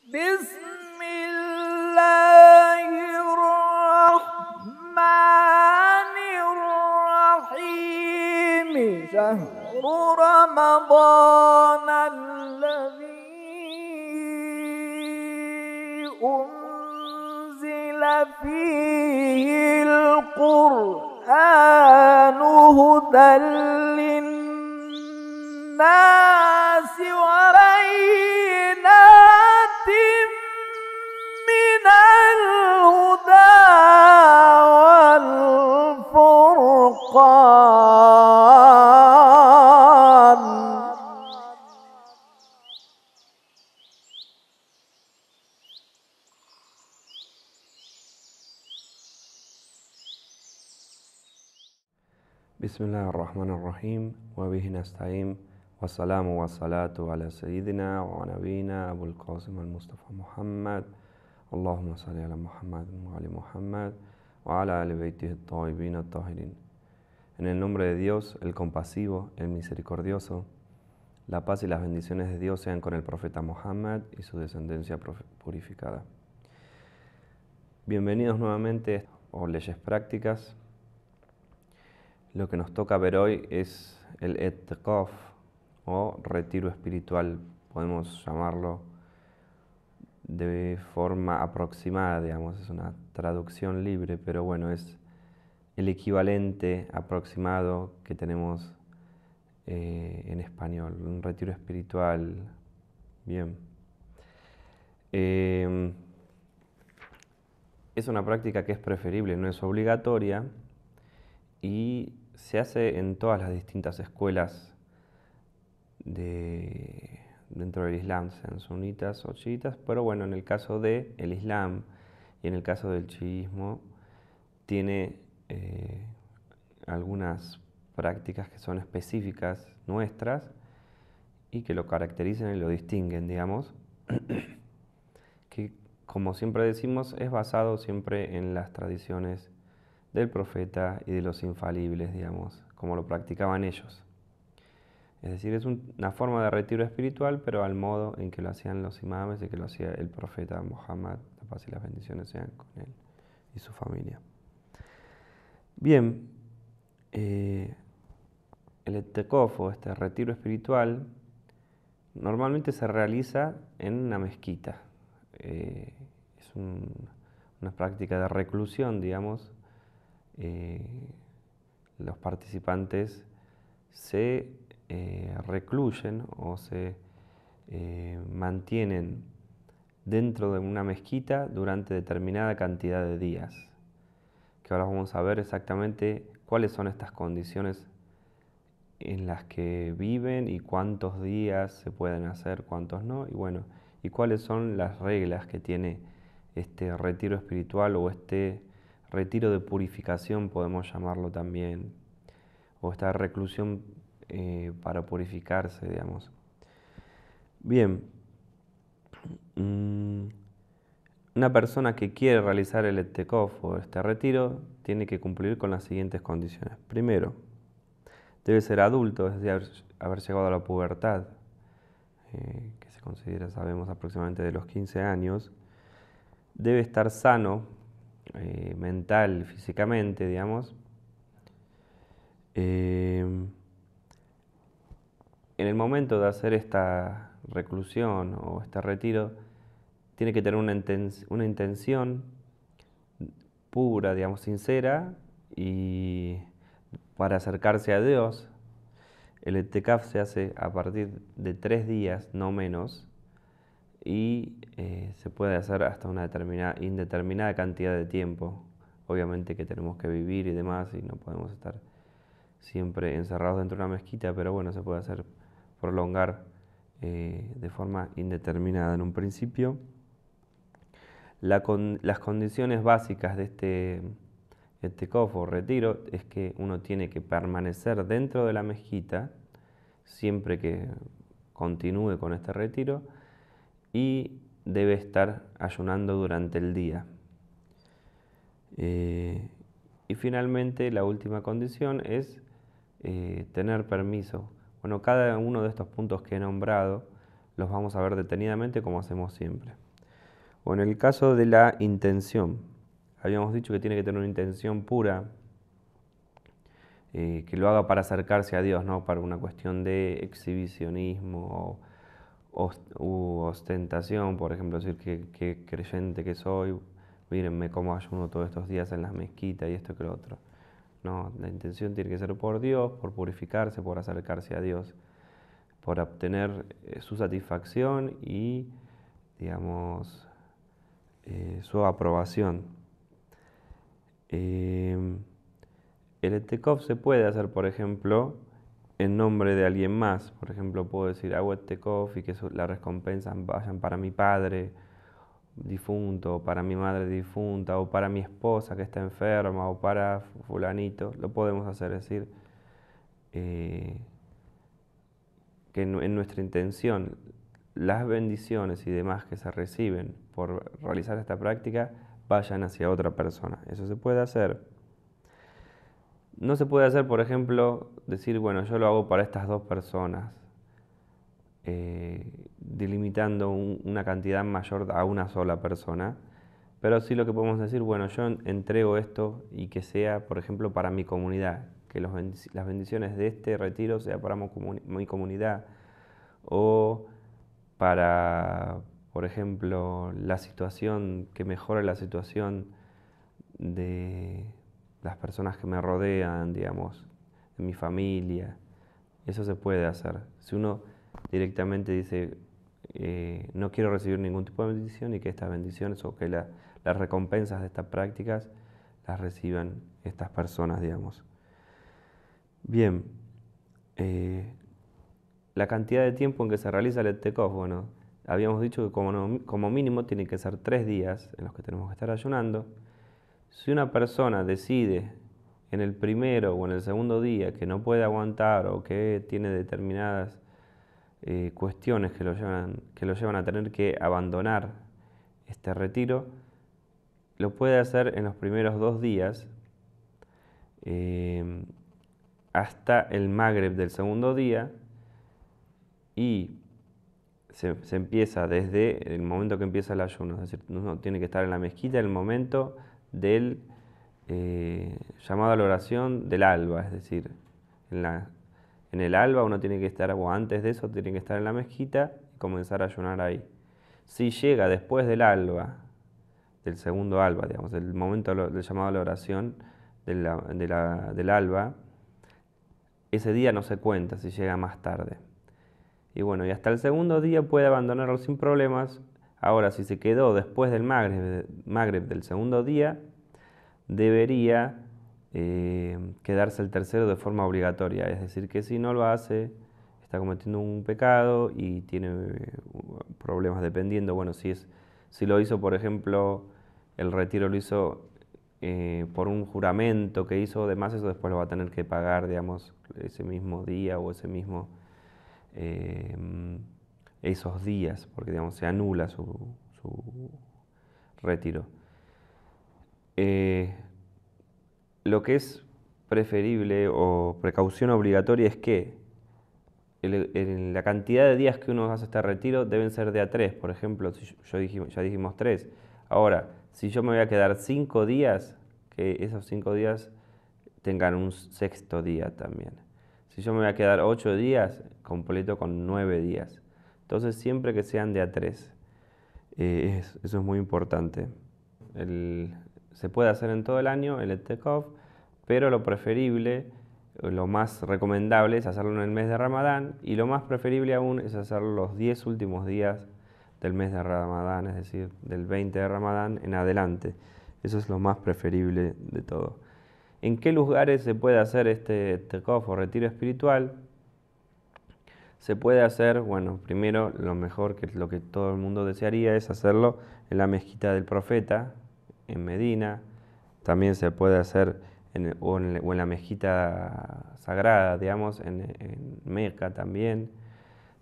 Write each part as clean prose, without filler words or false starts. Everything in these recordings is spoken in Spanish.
بسم الله الرحمن الرحيم شهر رمضان الذي أنزل فيه القرآن هدى للناس وبينات من الهدى والفرقان بسم الله الرحمن الرحيم وبه نستعين والسلام والصلاة على سيدنا ونبينا أبو القاسم المصطفى محمد اللهم صل على محمد وعلى محمد وعلى آل بيته الطيبين الطاهرين. En el nombre de Dios, el compasivo, el misericordioso, la paz y las bendiciones de Dios sean con el profeta Muhammad y su descendencia purificada. Bienvenidos nuevamente a Leyes Prácticas. Lo que nos toca ver hoy es el i'tikaf o retiro espiritual, podemos llamarlo de forma aproximada, digamos, es una traducción libre, pero bueno, es el equivalente aproximado que tenemos en español, un retiro espiritual. Bien. Es una práctica que es preferible, no es obligatoria y se hace en todas las distintas escuelas dentro del Islam, sean sunitas o chiitas, pero bueno, en el caso del Islam y en el caso del chiismo, tiene algunas prácticas que son específicas nuestras y que lo caracterizan y lo distinguen, digamos, que como siempre decimos, es basado siempre en las tradiciones del profeta y de los infalibles, digamos, como lo practicaban ellos. Es decir, es una forma de retiro espiritual, pero al modo en que lo hacían los imames y que lo hacía el profeta Muhammad, la paz y las bendiciones sean con él y su familia. Bien, el i'tikaf o este retiro espiritual normalmente se realiza en una mezquita. Es una práctica de reclusión, digamos. Los participantes se recluyen o se mantienen dentro de una mezquita durante determinada cantidad de días, que ahora vamos a ver exactamente cuáles son estas condiciones en las que viven y cuántos días se pueden hacer, cuántos no, y bueno, y cuáles son las reglas que tiene este retiro espiritual o este retiro de purificación, podemos llamarlo también, o esta reclusión para purificarse, digamos. Bien, una persona que quiere realizar el i'tikaf o este retiro tiene que cumplir con las siguientes condiciones. Primero, debe ser adulto, es decir, haber llegado a la pubertad, que se considera, sabemos, aproximadamente de los 15 años. Debe estar sano, mental, físicamente, digamos. En el momento de hacer esta reclusión o este retiro, tiene que tener una intención pura, digamos, sincera, y para acercarse a Dios. El i'tikaf se hace a partir de 3 días, no menos, y se puede hacer hasta una indeterminada cantidad de tiempo. Obviamente que tenemos que vivir y demás, y no podemos estar siempre encerrados dentro de una mezquita, pero bueno, se puede hacer prolongar de forma indeterminada en un principio. Las condiciones básicas de este i'tikaf o retiro es que uno tiene que permanecer dentro de la mezquita siempre que continúe con este retiro y debe estar ayunando durante el día. Y finalmente la última condición es tener permiso. Bueno, cada uno de estos puntos que he nombrado los vamos a ver detenidamente como hacemos siempre. O en el caso de la intención, habíamos dicho que tiene que tener una intención pura, que lo haga para acercarse a Dios, no para una cuestión de exhibicionismo u ostentación, por ejemplo, decir que creyente que soy, mírenme cómo ayuno todos estos días en las mezquitas y esto que lo otro. No, la intención tiene que ser por Dios, por purificarse, por acercarse a Dios, por obtener su satisfacción y, digamos, su aprobación. El etekov se puede hacer, por ejemplo, en nombre de alguien más. Por ejemplo, puedo decir, hago etekov y que las recompensas vayan para mi padre difunto, o para mi madre difunta, o para mi esposa que está enferma, o para fulanito. Lo podemos hacer, es decir, que en nuestra intención las bendiciones y demás que se reciben por realizar esta práctica vayan hacia otra persona. Eso se puede hacer. No se puede hacer, por ejemplo, decir, bueno, yo lo hago para estas dos personas, delimitando una cantidad mayor a una sola persona, pero sí lo que podemos decir, bueno, yo entrego esto y que sea, por ejemplo, para mi comunidad, que las bendiciones de este retiro sea para mi comunidad, o para, por ejemplo, la situación, que mejore la situación de las personas que me rodean, digamos, de mi familia. Eso se puede hacer. Si uno directamente dice, no quiero recibir ningún tipo de bendición y que estas bendiciones o que las recompensas de estas prácticas las reciban estas personas, digamos. Bien, la cantidad de tiempo en que se realiza el etekov, bueno, habíamos dicho que como mínimo tiene que ser 3 días en los que tenemos que estar ayunando. Si una persona decide en el primero o en el segundo día que no puede aguantar o que tiene determinadas cuestiones que lo llevan a tener que abandonar este retiro, lo puede hacer en los primeros 2 días hasta el Magreb del segundo día, y se empieza desde el momento que empieza el ayuno, es decir, uno tiene que estar en la mezquita en el momento del llamado a la oración del alba, es decir, en el alba uno tiene que estar, o antes de eso tiene que estar en la mezquita y comenzar a ayunar ahí. Si llega después del alba, del segundo alba, digamos, del momento del llamado a la oración del alba, ese día no se cuenta si llega más tarde. Y bueno, y hasta el segundo día puede abandonarlo sin problemas. Ahora, si se quedó después del Magreb del segundo día, debería quedarse el tercero de forma obligatoria. Es decir, que si no lo hace, está cometiendo un pecado y tiene problemas dependiendo, bueno, si lo hizo, por ejemplo, el retiro lo hizo por un juramento que hizo, además eso después lo va a tener que pagar, digamos, ese mismo día o ese mismo esos días, porque digamos se anula su retiro. Lo que es preferible o precaución obligatoria es que la cantidad de días que uno hace este retiro deben ser de a 3. Por ejemplo, si ya dijimos 3. Ahora, si yo me voy a quedar 5 días, que esos 5 días tengan un sexto día también. Si yo me voy a quedar 8 días, completo con 9 días. Entonces, siempre que sean de a 3. Eso es muy importante. Se puede hacer en todo el año el etekov, pero lo preferible, lo más recomendable es hacerlo en el mes de Ramadán, y lo más preferible aún es hacerlo los 10 últimos días del mes de Ramadán, es decir, del 20 de Ramadán en adelante. Eso es lo más preferible de todo. ¿En qué lugares se puede hacer este etekov o retiro espiritual? Se puede hacer, bueno, primero lo mejor, que es lo que todo el mundo desearía, es hacerlo en la mezquita del Profeta, en Medina. También se puede hacer o en la mezquita sagrada, digamos, en Meca también.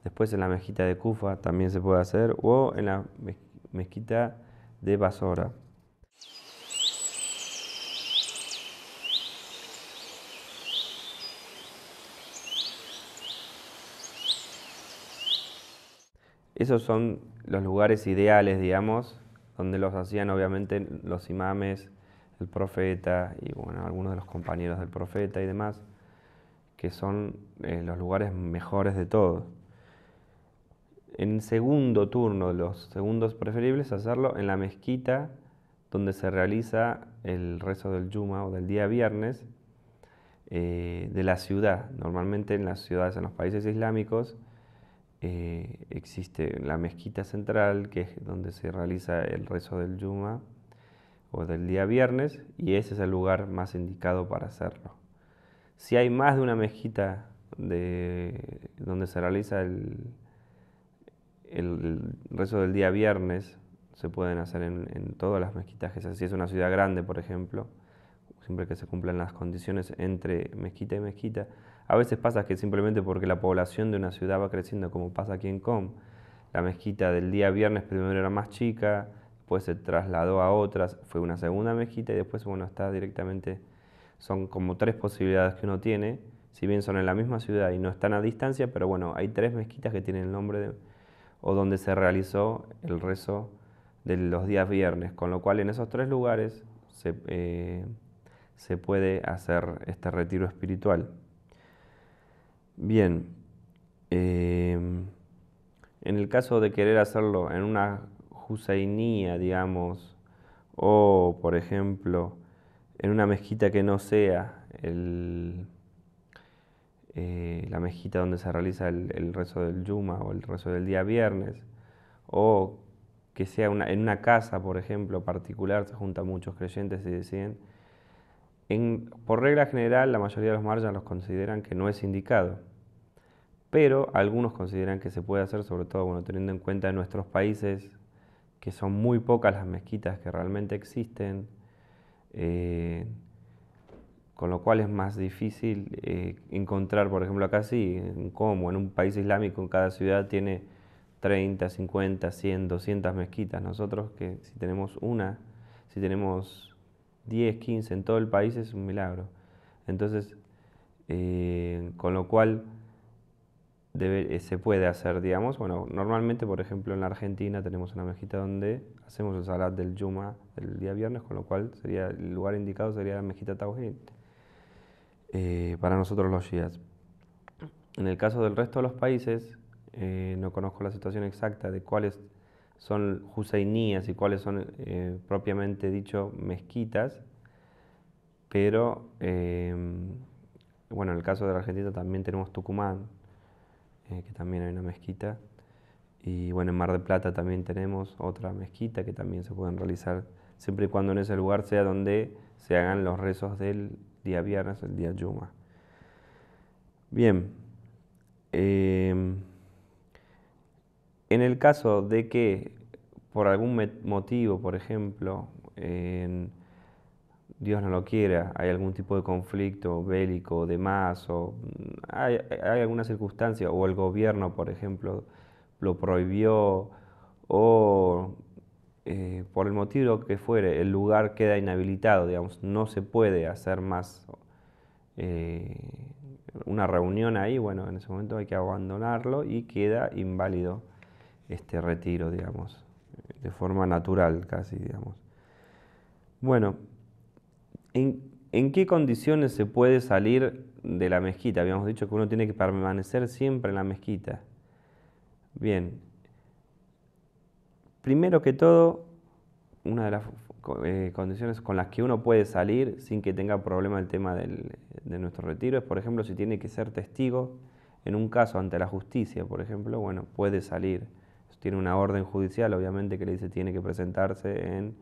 Después en la mezquita de Kufa también se puede hacer, o en la mezquita de Basora. Esos son los lugares ideales, digamos, donde los hacían obviamente los imames, el profeta y bueno, algunos de los compañeros del profeta y demás, que son los lugares mejores de todos. En segundo turno, los segundos preferibles, hacerlo en la mezquita donde se realiza el rezo del Yuma o del día viernes de la ciudad. Normalmente en las ciudades, en los países islámicos, existe la mezquita central, que es donde se realiza el rezo del Yuma o del día viernes, y ese es el lugar más indicado para hacerlo. Si hay más de una mezquita donde se realiza el rezo del día viernes, se pueden hacer en todas las mezquitas. Si es una ciudad grande, por ejemplo, siempre que se cumplan las condiciones entre mezquita y mezquita. A veces pasa que simplemente porque la población de una ciudad va creciendo, como pasa aquí en Com, la mezquita del día viernes primero era más chica, después se trasladó a otras, fue una segunda mezquita y después, bueno, está directamente, son como tres posibilidades que uno tiene, si bien son en la misma ciudad y no están a distancia, pero bueno, hay tres mezquitas que tienen el nombre o donde se realizó el rezo de los días viernes, con lo cual en esos tres lugares se puede hacer este retiro espiritual. Bien, en el caso de querer hacerlo en una Husainía, digamos, o por ejemplo, en una mezquita que no sea la mezquita donde se realiza el rezo del Yuma o el rezo del día viernes, o que sea en una casa, por ejemplo, particular, se juntan muchos creyentes y deciden. Por regla general, la mayoría de los marjas los consideran que no es indicado, pero algunos consideran que se puede hacer, sobre todo bueno, teniendo en cuenta en nuestros países que son muy pocas las mezquitas que realmente existen, con lo cual es más difícil encontrar, por ejemplo, acá sí, como en un país islámico, en cada ciudad tiene 30, 50, 100, 200 mezquitas. Nosotros que si tenemos una, si tenemos 10, 15 en todo el país es un milagro. Entonces, con lo cual se puede hacer, digamos, bueno, normalmente, por ejemplo, en la Argentina tenemos una mezquita donde hacemos el salat del Yuma el día viernes, con lo cual sería el lugar indicado sería la mezquita Tawhid, para nosotros los shias. En el caso del resto de los países, no conozco la situación exacta de cuáles son huseinías y cuáles son propiamente dicho mezquitas, pero bueno, en el caso de la Argentina también tenemos Tucumán, que también hay una mezquita, y bueno, en Mar del Plata también tenemos otra mezquita que también se pueden realizar siempre y cuando en ese lugar sea donde se hagan los rezos del día viernes, el día Yuma. Bien, en el caso de que por algún motivo, por ejemplo, Dios no lo quiera, hay algún tipo de conflicto bélico de más, o hay alguna circunstancia, o el gobierno, por ejemplo, lo prohibió, o por el motivo que fuere, el lugar queda inhabilitado, digamos, no se puede hacer más eh, una reunión ahí, bueno, en ese momento hay que abandonarlo y queda inválido este retiro, digamos, de forma natural casi, digamos. Bueno, ¿en qué condiciones se puede salir de la mezquita? Habíamos dicho que uno tiene que permanecer siempre en la mezquita. Bien, primero que todo, una de las condiciones con las que uno puede salir sin que tenga problema el tema de nuestro retiro es, por ejemplo, si tiene que ser testigo en un caso ante la justicia, por ejemplo, bueno, puede salir. Tiene una orden judicial, obviamente, que le dice tiene que presentarse en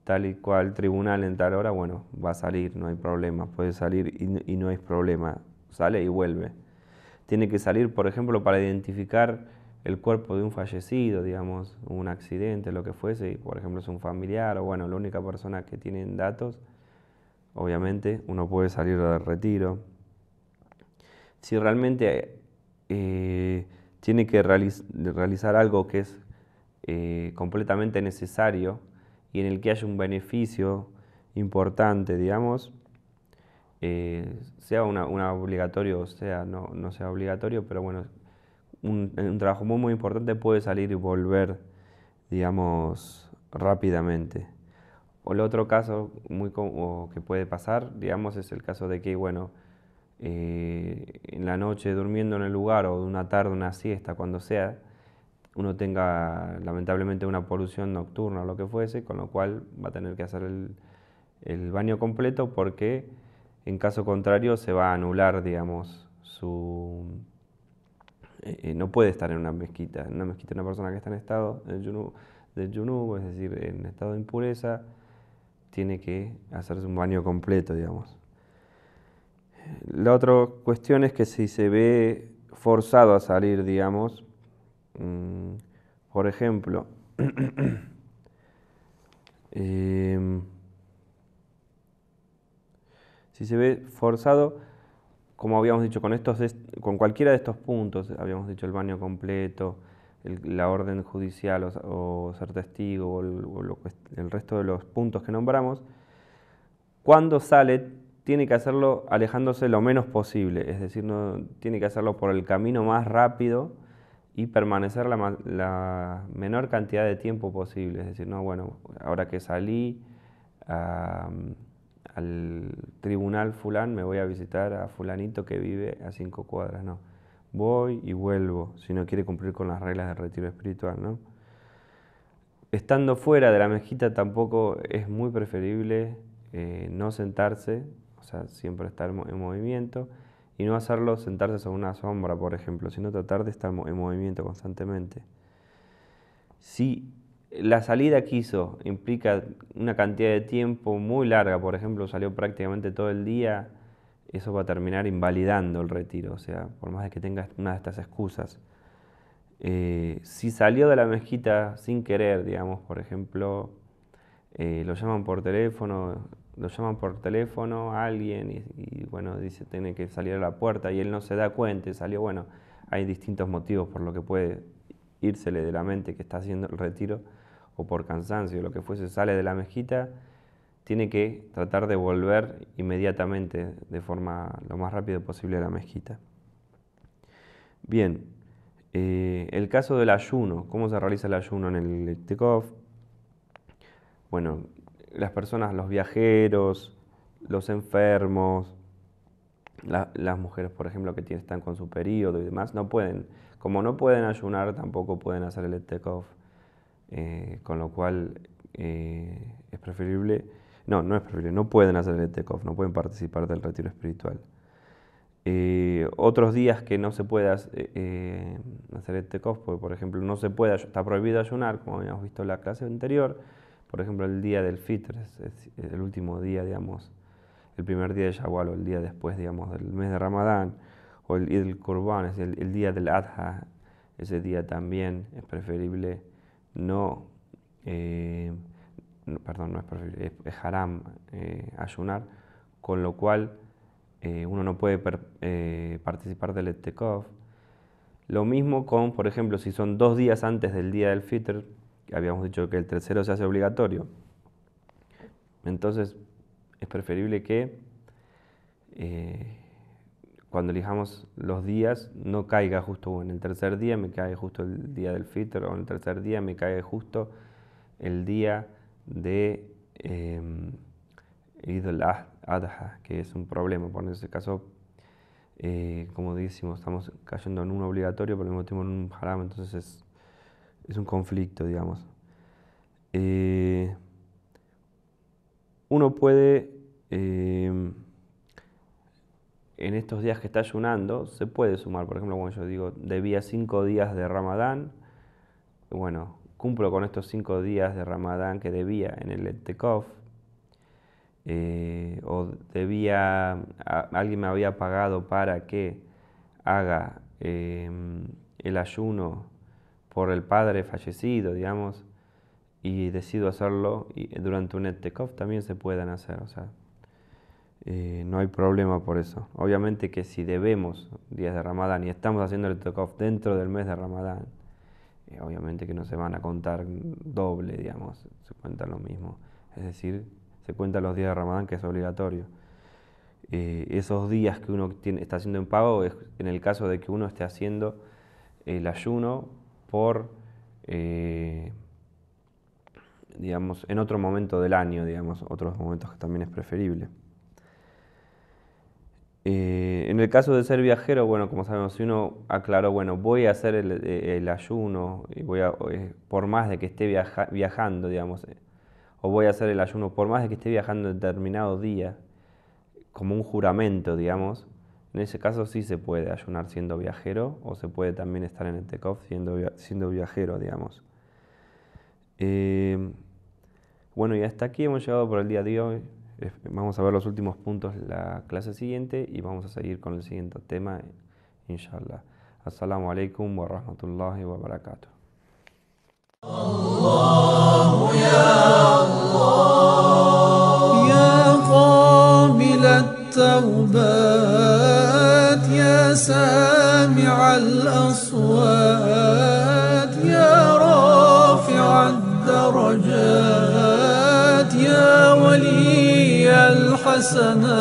tal y cual tribunal en tal hora, bueno, va a salir, no hay problema, puede salir y no hay problema, sale y vuelve. Tiene que salir, por ejemplo, para identificar el cuerpo de un fallecido, digamos, un accidente, lo que fuese, y por ejemplo es un familiar o bueno, la única persona que tiene datos, obviamente uno puede salir del retiro. Si realmente tiene que realizar algo que es completamente necesario y en el que haya un beneficio importante, digamos, sea una obligatorio o sea no sea obligatorio, pero bueno, un trabajo muy muy importante puede salir y volver, digamos, rápidamente. O el otro caso o que puede pasar, digamos, es el caso de que, bueno, en la noche durmiendo en el lugar o de una tarde, una siesta, cuando sea, uno tenga lamentablemente una polución nocturna o lo que fuese, con lo cual va a tener que hacer el baño completo porque en caso contrario se va a anular, digamos, no puede estar en una mezquita. En una mezquita una persona que está en estado de junub, es decir, en estado de impureza, tiene que hacerse un baño completo, digamos. La otra cuestión es que si se ve forzado a salir, digamos, mm, por ejemplo, em, si se ve forzado, como habíamos dicho, con cualquiera de estos puntos, habíamos dicho el baño completo, la orden judicial o ser testigo el resto de los puntos que nombramos, cuando sale tiene que hacerlo alejándose lo menos posible, es decir, no, tiene que hacerlo por el camino más rápido y permanecer la menor cantidad de tiempo posible, es decir, no, bueno, ahora que salí al tribunal fulán, me voy a visitar a fulanito que vive a 5 cuadras, no. Voy y vuelvo, si no quiere cumplir con las reglas del retiro espiritual, ¿no? Estando fuera de la mezquita tampoco es muy preferible no sentarse, o sea, siempre estar en movimiento, y no hacerlo sentarse sobre una sombra, por ejemplo, sino tratar de estar en movimiento constantemente. Si la salida que hizo implica una cantidad de tiempo muy larga, por ejemplo, salió prácticamente todo el día, eso va a terminar invalidando el retiro, o sea, por más de que tenga una de estas excusas. Si salió de la mezquita sin querer, digamos, por ejemplo, lo llaman por teléfono a alguien y, bueno, dice tiene que salir a la puerta y él no se da cuenta y salió, bueno, hay distintos motivos por lo que puede írsele de la mente que está haciendo el retiro o por cansancio, lo que fuese, sale de la mezquita, tiene que tratar de volver inmediatamente de forma lo más rápido posible a la mezquita. Bien, el caso del ayuno, ¿cómo se realiza el ayuno en el Itikaf? Bueno, las personas, los viajeros, los enfermos, las mujeres, por ejemplo, que están con su periodo y demás, no pueden, como no pueden ayunar, tampoco pueden hacer el Itikaf, con lo cual es preferible, no es preferible, no pueden hacer el Itikaf, no pueden participar del retiro espiritual. Otros días que no se puede hacer el Itikaf, porque por ejemplo no se puede, está prohibido ayunar, como habíamos visto en la clase anterior, por ejemplo el día del Fitr, es el último día, digamos, el primer día de Shawwal o el día después, digamos, del mes de Ramadán, o el Eid al-Qurban, es el día del Adha, ese día también es preferible perdón, no es preferible, es haram ayunar, con lo cual uno no puede participar del Itikaf. Lo mismo con, por ejemplo, si son 2 días antes del día del Fitr, que habíamos dicho que el tercero se hace obligatorio, entonces es preferible que cuando elijamos los días no caiga justo en el tercer día, me cae justo el día del Fitr, o en el tercer día me cae justo el día de Eid al-Adha, que es un problema, por en ese caso, como decimos, estamos cayendo en un obligatorio, pero al mismo tiempo en un haram, entonces es un conflicto, digamos. Uno puede, en estos días que está ayunando, se puede sumar, por ejemplo, cuando yo digo, debía 5 días de Ramadán, bueno, cumplo con estos 5 días de Ramadán que debía en el Itikaf, o alguien me había pagado para que haga el ayuno por el padre fallecido, digamos, y decido hacerlo durante un Itikaf, también se pueden hacer, o sea, no hay problema por eso. Obviamente que si debemos días de Ramadán y estamos haciendo el Itikaf dentro del mes de Ramadán, obviamente que no se van a contar doble, digamos, se cuenta lo mismo. Es decir, se cuentan los días de Ramadán, que es obligatorio. Esos días que uno está haciendo en pago es en el caso de que uno esté haciendo el ayuno por digamos, en otro momento del año, digamos, otros momentos que también es preferible. En el caso de ser viajero, bueno, como sabemos, si uno aclaró, bueno, voy a hacer el ayuno, y por más de que esté viajando, digamos, o voy a hacer el ayuno por más de que esté viajando en determinado día, como un juramento, digamos, en ese caso sí se puede ayunar siendo viajero, o se puede también estar en el Tekov siendo viajero, digamos. Bueno, y hasta aquí hemos llegado por el día de hoy. Vamos a ver los últimos puntos de la clase siguiente y vamos a seguir con el siguiente tema, inshallah. Assalamu alaikum wa rahmatullahi wa barakatuh. الله يا الله يا قابل التوبات يا سامع الأصوات يا رافع الدرجات يا ولي الحسنات